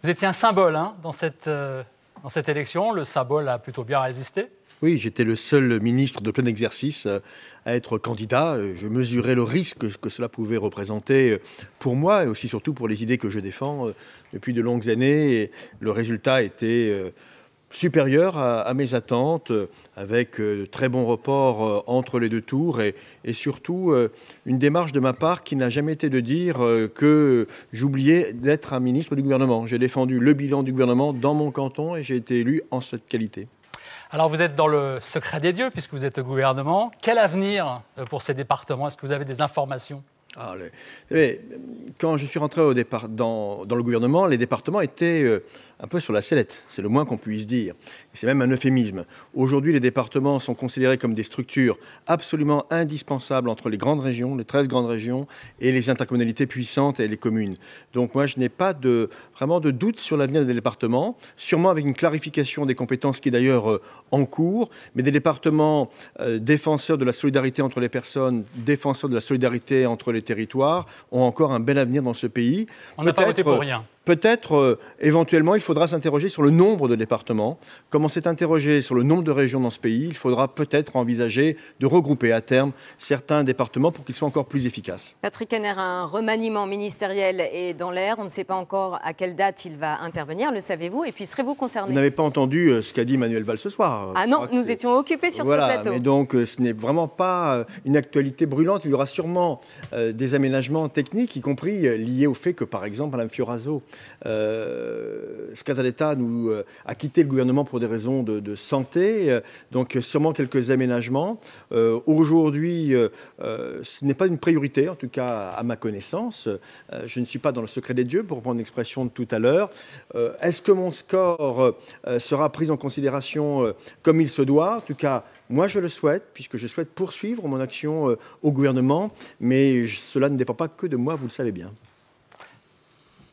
Vous étiez un symbole hein, dans cette élection. Le symbole a plutôt bien résisté. Oui, j'étais le seul ministre de plein exercice à être candidat. Je mesurais le risque que cela pouvait représenter pour moi et aussi surtout pour les idées que je défends depuis de longues années. Et le résultat était supérieur à mes attentes, avec de très bons reports entre les deux tours et surtout une démarche de ma part qui n'a jamais été de dire que j'oubliais d'être un ministre du gouvernement. J'ai défendu le bilan du gouvernement dans mon canton et j'ai été élu en cette qualité. Alors vous êtes dans le secret des dieux puisque vous êtes au gouvernement. Quel avenir pour ces départements? Est-ce que vous avez des informations? Quand je suis rentré dans le gouvernement, les départements étaient un peu sur la sellette, c'est le moins qu'on puisse dire. C'est même un euphémisme. Aujourd'hui, les départements sont considérés comme des structures absolument indispensables entre les grandes régions, les 13 grandes régions, et les intercommunalités puissantes et les communes. Donc moi, je n'ai pas vraiment de doute sur l'avenir des départements, sûrement avec une clarification des compétences qui est d'ailleurs en cours, mais des départements défenseurs de la solidarité entre les personnes, défenseurs de la solidarité entre les territoires, ont encore un bel avenir dans ce pays. On n'a pas voté pour rien. Peut-être, éventuellement, il faudra s'interroger sur le nombre de départements. Comme on s'est interrogé sur le nombre de régions dans ce pays, il faudra peut-être envisager de regrouper à terme certains départements pour qu'ils soient encore plus efficaces. Patrick Henner, un remaniement ministériel est dans l'air. On ne sait pas encore à quelle date il va intervenir. Le savez-vous? Et puis, serez-vous concerné? Vous n'avez pas entendu ce qu'a dit Manuel Valls ce soir. Ah non, nous étions occupés sur ce plateau. Mais donc, ce n'est vraiment pas une actualité brûlante. Il y aura sûrement des aménagements techniques, y compris liés au fait que, par exemple, Mme Fioraso, secrétaire d'État, a quitté le gouvernement pour des raisons de santé, donc sûrement quelques aménagements. Aujourd'hui, ce n'est pas une priorité, en tout cas à ma connaissance. Je ne suis pas dans le secret des dieux, pour reprendre l'expression de tout à l'heure. Est-ce que mon score sera pris en considération comme il se doit? En tout cas, moi, je le souhaite, puisque je souhaite poursuivre mon action au gouvernement, mais cela ne dépend pas que de moi, vous le savez bien.